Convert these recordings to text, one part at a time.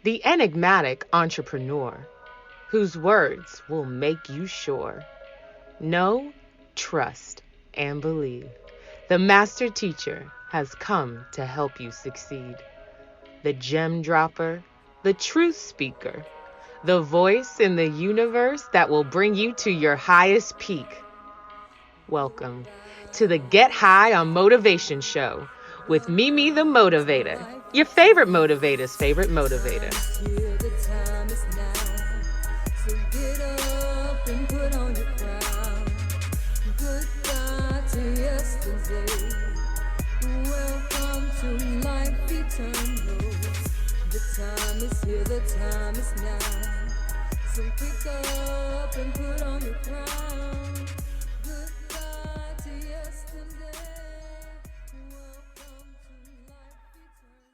the enigmatic entrepreneur whose words will make you sure. Know, trust, and believe. The master teacher has come to help you succeed. The gem dropper, the truth speaker, the voice in the universe that will bring you to your highest peak. Welcome to the Get High on Motivation show with Mimi the Motivator, your favorite motivator's favorite motivator. Welcome to life eternal. The time is here, the time is now. So pick up and put on your crown. Goodbye to yesterday. Welcome to life eternal.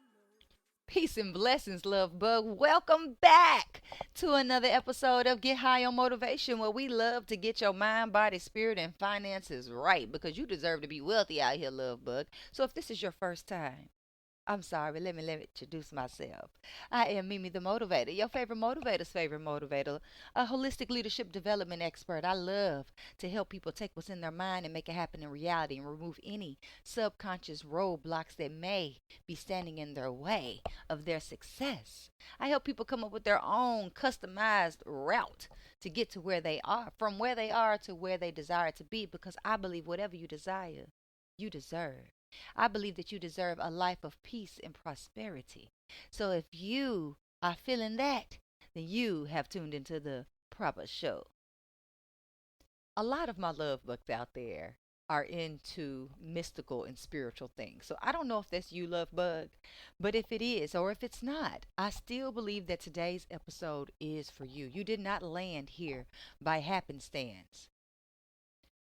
Peace and blessings, love bug. Welcome back to another episode of Get High on Motivation, where we love to get your mind, body, spirit, and finances right because you deserve to be wealthy out here, love bug. So if this is your first time, I'm sorry, let me introduce myself. I am Mimi the Motivator, your favorite motivator's favorite motivator, a holistic leadership development expert. I love to help people take what's in their mind and make it happen in reality and remove any subconscious roadblocks that may be standing in their way of their success. I help people come up with their own customized route to get to where they are, from where they are to where they desire to be, because I believe whatever you desire, you deserve. I believe that you deserve a life of peace and prosperity. So if you are feeling that, then you have tuned into the proper show. A lot of my love books out there are into mystical and spiritual things. So I don't know if that's you, love bug, but if it is or if it's not, I still believe that today's episode is for you. You did not land here by happenstance.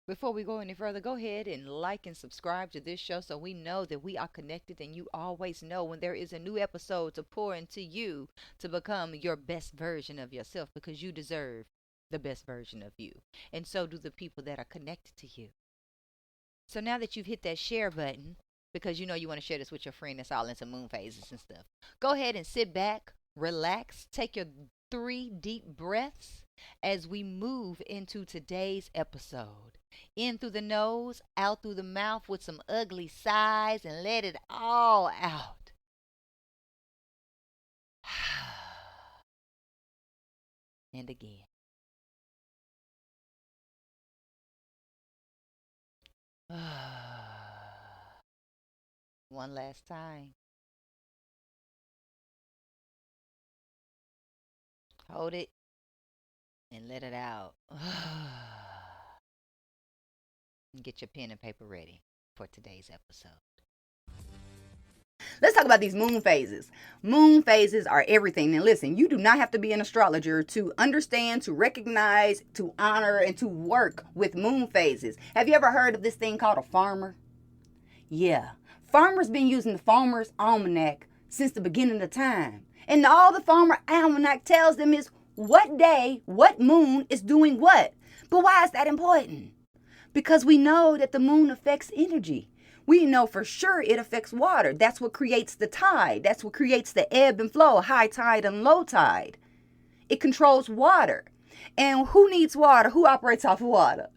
Before we go any further, go ahead and like and subscribe to this show so we know that we are connected and you always know when there is a new episode to pour into you to become your best version of yourself, because you deserve the best version of you. And so do the people that are connected to you. So now that you've hit that share button, because you know you want to share this with your friend that's all into moon phases and stuff, go ahead and sit back, relax, take your 3 deep breaths as we move into today's episode. In through the nose, out through the mouth with some ugly sighs, and let it all out. And again. One last time. Hold it and let it out. Get your pen and paper ready for today's episode. Let's talk about these moon phases. Moon phases are everything. And listen, you do not have to be an astrologer to understand, to recognize, to honor, and to work with moon phases. Have you ever heard of this thing called a farmer? Yeah. Farmers been using the Farmer's Almanac since the beginning of time. And all the Farmer Almanac tells them is what day, what moon is doing what. But why is that important? Because we know that the moon affects energy. We know for sure it affects water. That's what creates the tide. That's what creates the ebb and flow, high tide and low tide. It controls water. And who needs water? Who operates off of water?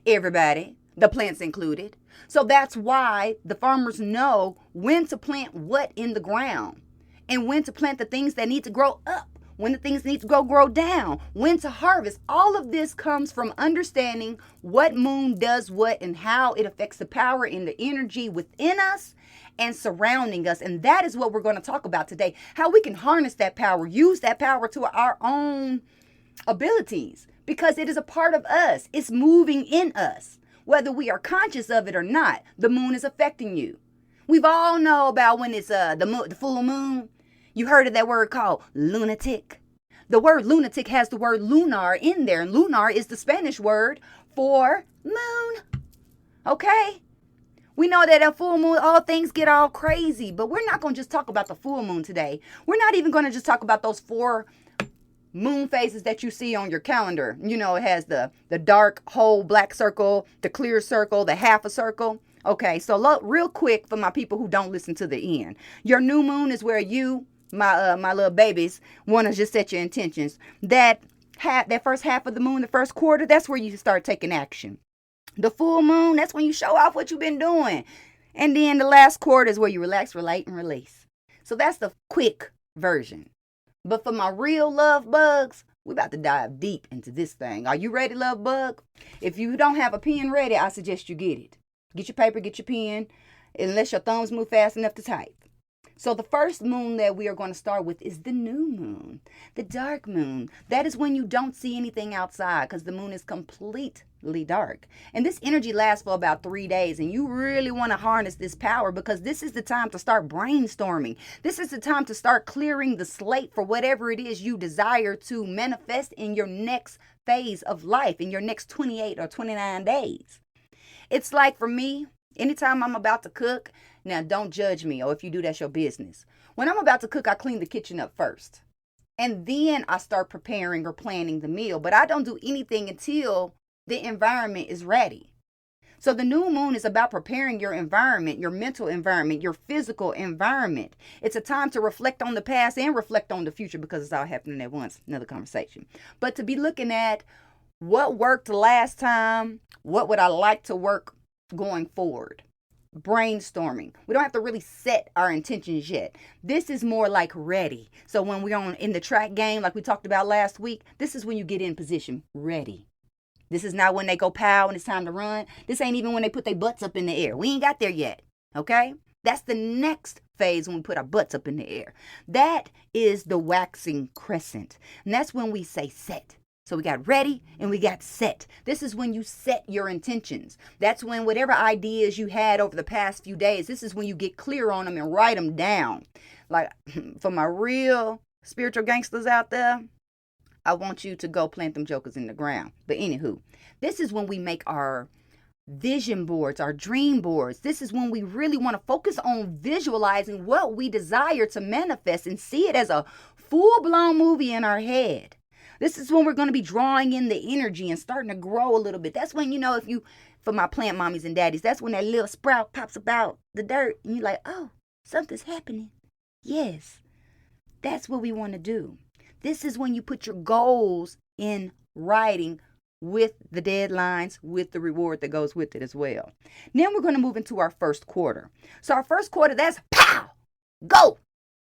Everybody, the plants included. So that's why the farmers know when to plant what in the ground and when to plant the things that need to grow up, when the things need to grow down, when to harvest. All of this comes from understanding what moon does what and how it affects the power and the energy within us and surrounding us. And that is what we're going to talk about today. How we can harness that power, use that power to our own abilities, because it is a part of us. It's moving in us. Whether we are conscious of it or not, the moon is affecting you. We've all know about when it's the full moon. You heard of that word called lunatic. The word lunatic has the word lunar in there, and lunar is the Spanish word for moon. Okay? We know that at full moon, all things get all crazy, but we're not going to just talk about the full moon today. We're not even going to just talk about those 4 moon phases that you see on your calendar. You know, it has the dark whole black circle, the clear circle, the half a circle. Okay, so real quick for my people who don't listen to the end. Your new moon is where you my little babies want to just set your intentions. That first half of the moon, the first quarter, that's where you start taking action. The full moon, that's when you show off what you've been doing. And then the last quarter is where you relax, relate, and release. So that's the quick version. But for my real love bugs, we're about to dive deep into this thing. Are you ready, love bug? If you don't have a pen ready, I suggest you get it. Get your paper, get your pen, unless your thumbs move fast enough to type. So the first moon that we are going to start with is the new moon, the dark moon. That is when you don't see anything outside because the moon is completely dark. And this energy lasts for about 3 days, and you really want to harness this power because this is the time to start brainstorming. This is the time to start clearing the slate for whatever it is you desire to manifest in your next phase of life, in your next 28 or 29 days. It's like for me, anytime I'm about to cook, now don't judge me, or if you do, that's your business. When I'm about to cook, I clean the kitchen up first. And then I start preparing or planning the meal. But I don't do anything until the environment is ready. So the new moon is about preparing your environment, your mental environment, your physical environment. It's a time to reflect on the past and reflect on the future because it's all happening at once. Another conversation. But to be looking at what worked last time, what would I like to work going forward? Brainstorming. We don't have to really set our intentions yet. This is more like ready. So when we're in the track game, like we talked about last week, this is when you get in position, ready. This is not when they go pow and it's time to run. This ain't even when they put their butts up in the air. We ain't got there yet. Okay? That's the next phase when we put our butts up in the air. That is the waxing crescent. And that's when we say set. So we got ready and we got set. This is when you set your intentions. That's when whatever ideas you had over the past few days, this is when you get clear on them and write them down. Like for my real spiritual gangsters out there, I want you to go plant them jokers in the ground. But anywho, this is when we make our vision boards, our dream boards. This is when we really want to focus on visualizing what we desire to manifest and see it as a full-blown movie in our head. This is when we're going to be drawing in the energy and starting to grow a little bit. That's when, for my plant mommies and daddies, that's when that little sprout pops up out the dirt. And you're like, oh, something's happening. Yes, that's what we want to do. This is when you put your goals in writing with the deadlines, with the reward that goes with it as well. Then we're going to move into our first quarter. So our first quarter, that's pow, go.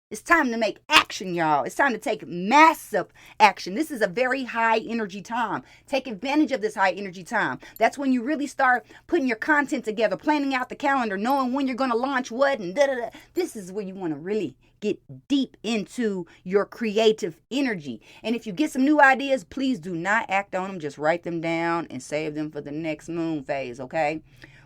It's time to make action, y'all. It's time to take massive action. This is a very high energy time. Take advantage of this high energy time. That's when you really start putting your content together, planning out the calendar, knowing when you're going to launch what and da-da-da. This is where you want to really get deep into your creative energy. And if you get some new ideas, please do not act on them. Just write them down and save them for the next moon phase, okay?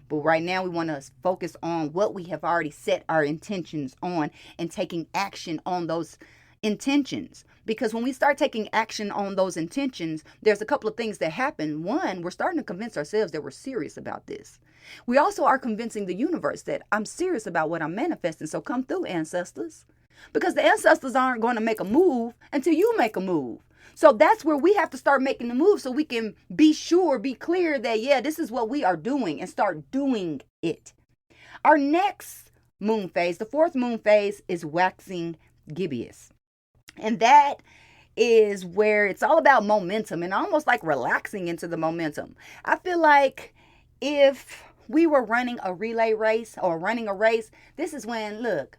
But right now we want to focus on what we have already set our intentions on and taking action on those intentions. Because when we start taking action on those intentions, there's a couple of things that happen. One, we're starting to convince ourselves that we're serious about this. We also are convincing the universe that I'm serious about what I'm manifesting. So come through, ancestors. Because the ancestors aren't going to make a move until you make a move. So that's where we have to start making the move so we can be sure, be clear that, yeah, this is what we are doing and start doing it. Our next moon phase, the fourth moon phase, is waxing gibbous. And that is where it's all about momentum and almost like relaxing into the momentum. I feel like if we were running a relay race or running a race, this is when, look,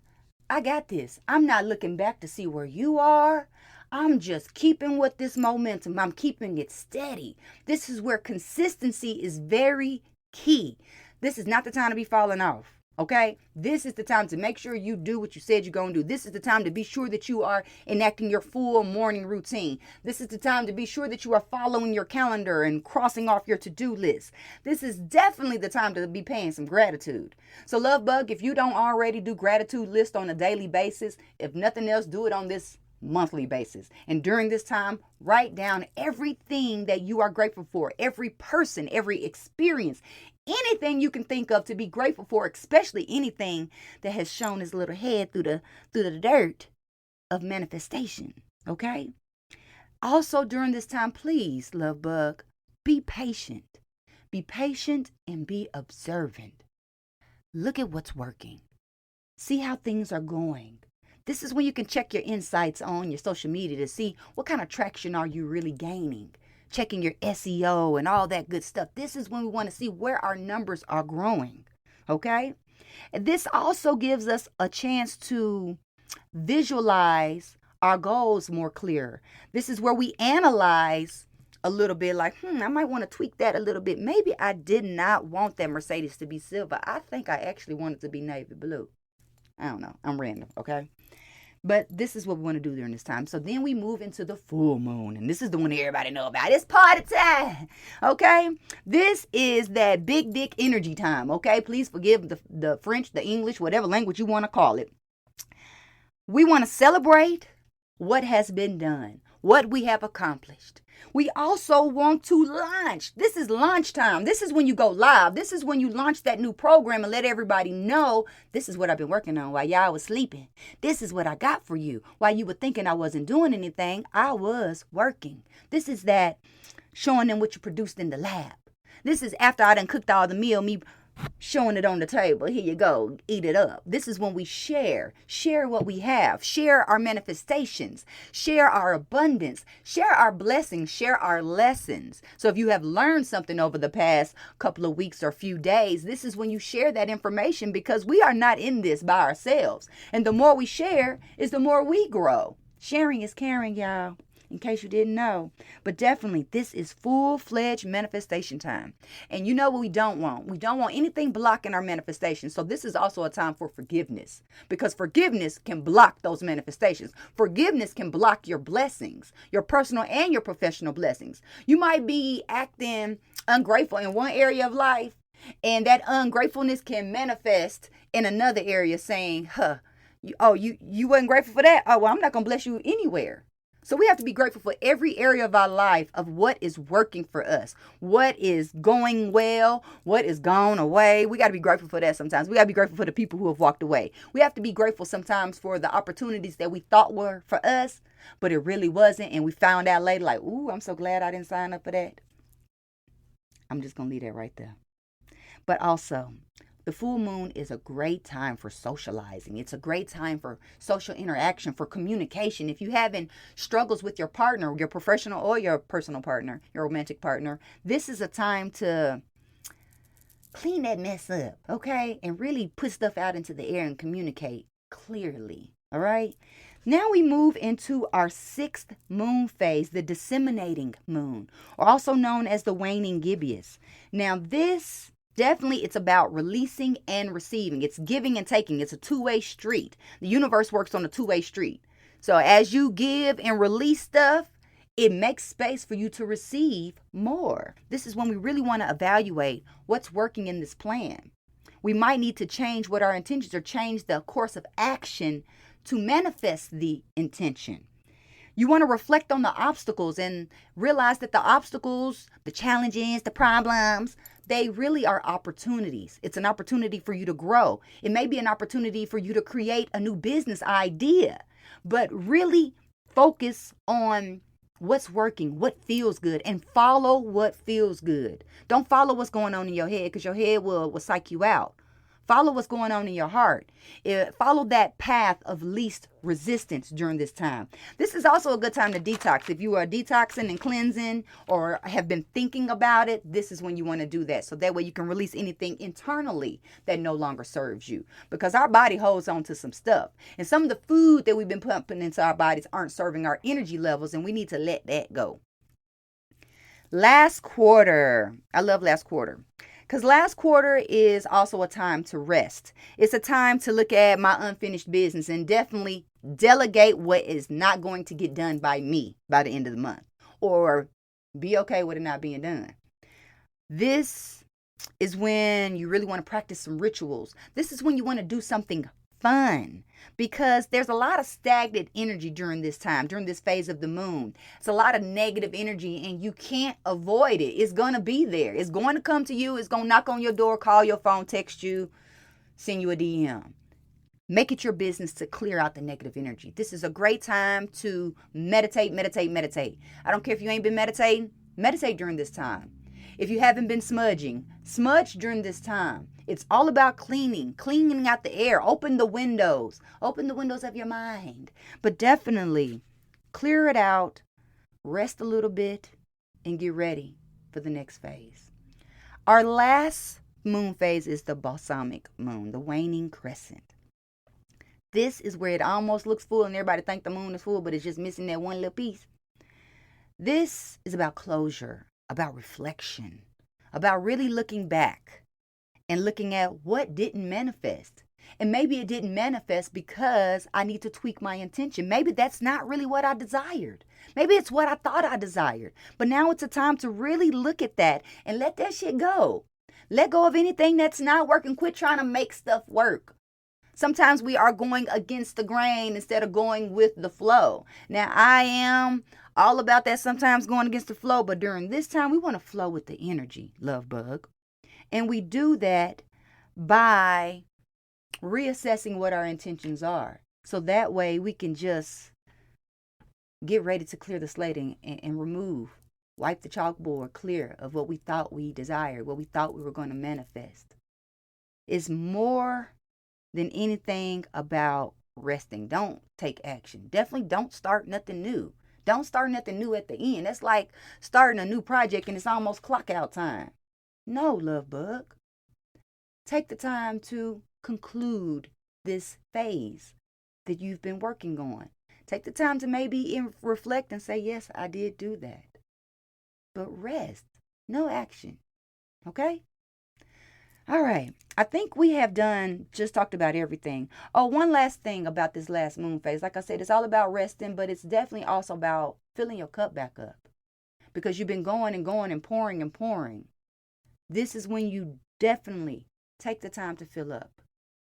I got this. I'm not looking back to see where you are. I'm just keeping with this momentum. I'm keeping it steady. This is where consistency is very key. This is not the time to be falling off, okay? This is the time to make sure you do what you said you're going to do. This is the time to be sure that you are enacting your full morning routine. This is the time to be sure that you are following your calendar and crossing off your to-do list. This is definitely the time to be paying some gratitude. So Love Bug, if you don't already do gratitude list on a daily basis, if nothing else, do it on this monthly basis. And during this time, write down everything that you are grateful for, every person, every experience, anything you can think of to be grateful for, especially anything that has shown its little head through the dirt of manifestation. Okay? Also during this time, please, Love Bug, be patient. Be patient and be observant. Look at what's working. See how things are going. This is when you can check your insights on your social media to see what kind of traction are you really gaining. Checking your SEO and all that good stuff. This is when we want to see where our numbers are growing. Okay? And this also gives us a chance to visualize our goals more clear. This is where we analyze a little bit like, I might want to tweak that a little bit. Maybe I did not want that Mercedes to be silver. I think I actually want it to be navy blue. I don't know. I'm random, okay? But this is what we want to do during this time. So then we move into the full moon. And this is the one everybody know about. It's party time, okay? This is that big dick energy time, okay? Please forgive the French, the English, whatever language you want to call it. We want to celebrate what has been done, what we have accomplished. We also want to launch. This is launch time. This is when you go live. This is when you launch that new program and let everybody know, this is what I've been working on while y'all was sleeping. This is what I got for you. While you were thinking I wasn't doing anything, I was working. This is that showing them what you produced in the lab. This is after I done cooked all the meal, me showing it on the table. Here you go. Eat it up. This is when we share what we have, share our manifestations, share our abundance, share our blessings, share our lessons. So if you have learned something over the past couple of weeks or few days, this is when you share that information, because we are not in this by ourselves. And the more we share is the more we grow. Sharing is caring, y'all. In case you didn't know. But definitely, this is full-fledged manifestation time. And you know what we don't want? We don't want anything blocking our manifestation. So this is also a time for forgiveness, because forgiveness can block those manifestations. Forgiveness can block your blessings, your personal and your professional blessings. You might be acting ungrateful in one area of life, and that ungratefulness can manifest in another area saying, you wasn't grateful for that? Oh, well, I'm not going to bless you anywhere. So we have to be grateful for every area of our life of what is working for us, what is going well, what is gone away. We got to be grateful for that sometimes. We got to be grateful for the people who have walked away. We have to be grateful sometimes for the opportunities that we thought were for us, but it really wasn't. And we found out later like, ooh, I'm so glad I didn't sign up for that. I'm just going to leave that right there. But also, the full moon is a great time for socializing. It's a great time for social interaction, for communication. If you having struggles with your partner, your professional or your personal partner, your romantic partner, this is a time to clean that mess up, okay? And really put stuff out into the air and communicate clearly, all right? Now we move into our 6th moon phase, the disseminating moon, or also known as the waning gibbous. Now this definitely, it's about releasing and receiving. It's giving and taking. It's a two-way street. The universe works on a two-way street. So as you give and release stuff, it makes space for you to receive more. This is when we really want to evaluate what's working in this plan. We might need to change what our intentions or change the course of action to manifest the intention. You want to reflect on the obstacles and realize that the obstacles, the challenges, the problems, they really are opportunities. It's an opportunity for you to grow. It may be an opportunity for you to create a new business idea, but really focus on what's working, what feels good, and follow what feels good. Don't follow what's going on in your head, because your head will psych you out. Follow what's going on in your heart. Follow that path of least resistance during this time. This is also a good time to detox. If you are detoxing and cleansing or have been thinking about it, this is when you want to do that. So that way you can release anything internally that no longer serves you. Because our body holds on to some stuff. And some of the food that we've been pumping into our bodies aren't serving our energy levels, and we need to let that go. Last quarter. I love last quarter. Because last quarter is also a time to rest. It's a time to look at my unfinished business and definitely delegate what is not going to get done by me by the end of the month, or be okay with it not being done. This is when you really want to practice some rituals. This is when you want to do something fun, because there's a lot of stagnant energy during this time, during this phase of the moon. It's a lot of negative energy, and you can't avoid it. It's going to be there. It's going to come to you. It's going to knock on your door, call your phone, text you, send you a DM. Make it your business to clear out the negative energy. This is a great time to meditate. I don't care if you ain't been meditating, meditate during this time. If you haven't been smudging, smudge during this time. It's all about cleaning out the air. Open the windows of your mind. But definitely clear it out, rest a little bit, and get ready for the next phase. Our last moon phase is the balsamic moon, the waning crescent. This is where it almost looks full and everybody think the moon is full, but it's just missing that one little piece. This is about closure, about reflection, about really looking back and looking at what didn't manifest. And maybe it didn't manifest because I need to tweak my intention. Maybe that's not really what I desired. Maybe it's what I thought I desired. But now it's a time to really look at that and let that shit go. Let go of anything that's not working. Quit trying to make stuff work. Sometimes we are going against the grain instead of going with the flow. Now, I am all about that, sometimes going against the flow. But during this time, we want to flow with the energy, love bug. And we do that by reassessing what our intentions are. So that way we can just get ready to clear the slate and wipe the chalkboard clear of what we thought we desired, what we thought we were going to manifest. It's more than anything about resting. Don't take action. Definitely don't start nothing new. Don't start nothing new at the end. That's like starting a new project and it's almost clock out time. No, love bug. Take the time to conclude this phase that you've been working on. Take the time to maybe reflect and say, yes, I did do that. But rest. No action. Okay? All right. I think we have just talked about everything. Oh, one last thing about this last moon phase. Like I said, it's all about resting, but it's definitely also about filling your cup back up. Because you've been going and going and pouring and pouring. This is when you definitely take the time to fill up.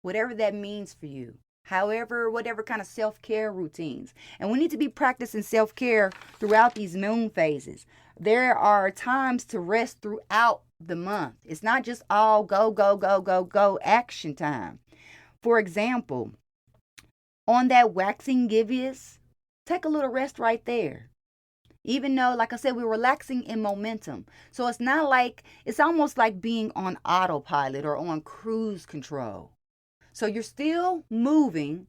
Whatever that means for you. However, whatever kind of self-care routines. And we need to be practicing self-care throughout these moon phases. There are times to rest throughout the month. It's not just all go action time. For example, on that waxing gibbous, take a little rest right there. Even though, like I said, we're relaxing in momentum. So it's almost like being on autopilot or on cruise control. So you're still moving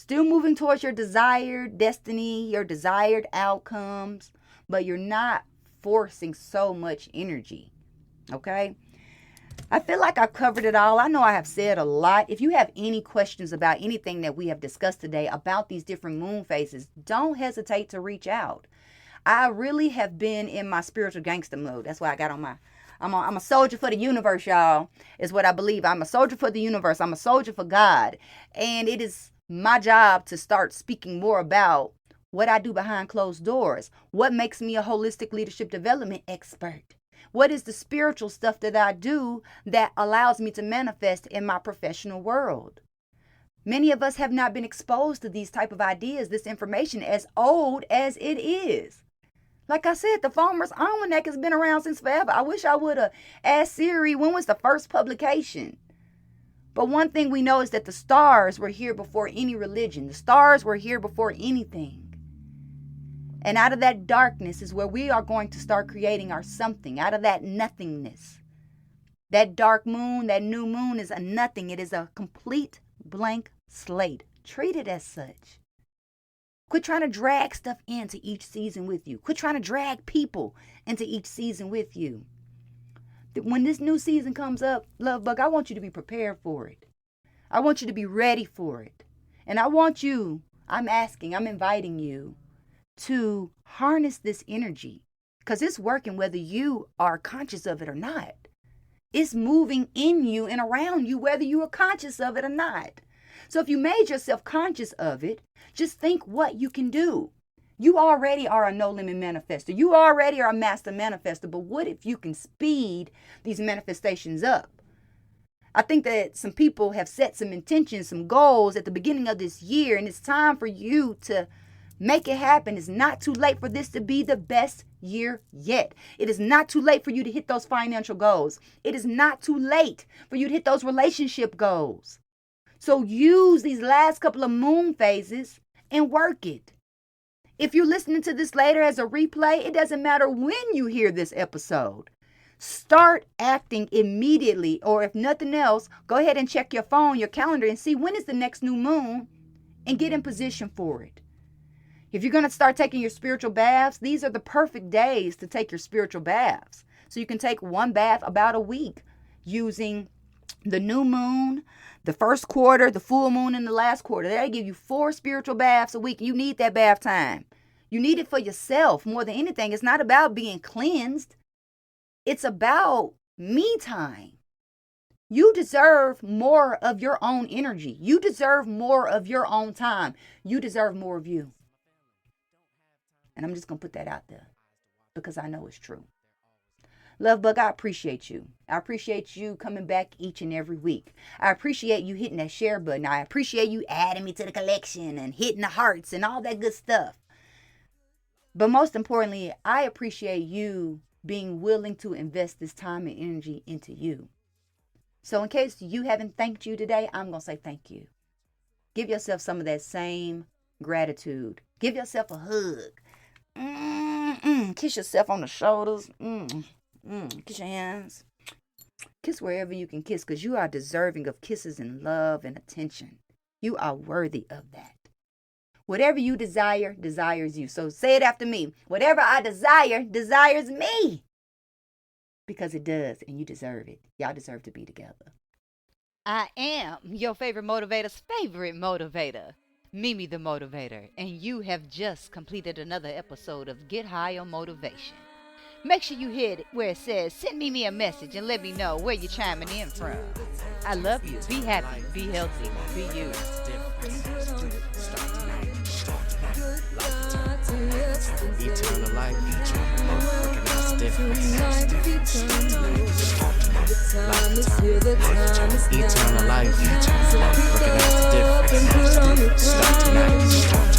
towards your desired destiny, your desired outcomes, but you're not forcing so much energy. Okay? I feel like I've covered it all. I know I have said a lot. If you have any questions about anything that we have discussed today about these different moon phases, don't hesitate to reach out. I really have been in my spiritual gangster mode. That's why I got on I'm a soldier for the universe, y'all, is what I believe. I'm a soldier for the universe. I'm a soldier for God. And it is my job to start speaking more about what I do behind closed doors. What makes me a holistic leadership development expert? What is the spiritual stuff that I do that allows me to manifest in my professional world? Many of us have not been exposed to these type of ideas, this information, as old as it is. Like I said, the Farmer's Almanac has been around since forever. I wish I would have asked Siri when was the first publication. But one thing we know is that the stars were here before any religion. The stars were here before anything. And out of that darkness is where we are going to start creating our something. Out of that nothingness. That dark moon, that new moon is a nothing. It is a complete blank slate. Treat it as such. Quit trying to drag stuff into each season with you. Quit trying to drag people into each season with you. When this new season comes up, love bug, I want you to be prepared for it. I want you to be ready for it. And I'm inviting you to harness this energy because it's working whether you are conscious of it or not. It's moving in you and around you whether you are conscious of it or not. So if you made yourself conscious of it, just think what you can do. You already are a no-limit manifester. You already are a master manifester. But what if you can speed these manifestations up? I think that some people have set some intentions, some goals at the beginning of this year, and it's time for you to make it happen. It's not too late for this to be the best year yet. It is not too late for you to hit those financial goals. It is not too late for you to hit those relationship goals. So use these last couple of moon phases and work it. If you're listening to this later as a replay, it doesn't matter when you hear this episode. Start acting immediately, or if nothing else, go ahead and check your phone, your calendar, and see when is the next new moon and get in position for it. If you're going to start taking your spiritual baths, these are the perfect days to take your spiritual baths. So you can take one bath about a week using the new moon, the first quarter, the full moon, and the last quarter. That'll give you 4 spiritual baths a week. You need that bath time. You need it for yourself more than anything. It's not about being cleansed. It's about me time. You deserve more of your own energy. You deserve more of your own time. You deserve more of you. And I'm just going to put that out there because I know it's true. Love Bug, I appreciate you. I appreciate you coming back each and every week. I appreciate you hitting that share button. I appreciate you adding me to the collection and hitting the hearts and all that good stuff. But most importantly, I appreciate you being willing to invest this time and energy into you. So in case you haven't thanked you today, I'm going to say thank you. Give yourself some of that same gratitude. Give yourself a hug. Kiss yourself on the shoulders. Kiss your hands. Kiss wherever you can kiss, because you are deserving of kisses and love and attention. You are worthy of that. Whatever you desire, desires you. So say it after me. Whatever I desire, desires me. Because it does, and you deserve it. Y'all deserve to be together. I am your favorite motivator's favorite motivator, Mimi the Motivator, and you have just completed another episode of Get High on Motivation. Make sure you hit where it says, send me a message and let me know where you're chiming in from. I love you. Be happy. Be healthy. Be you. Eternal life, recognize the difference. Eternal life, recognize the difference. Start tonight.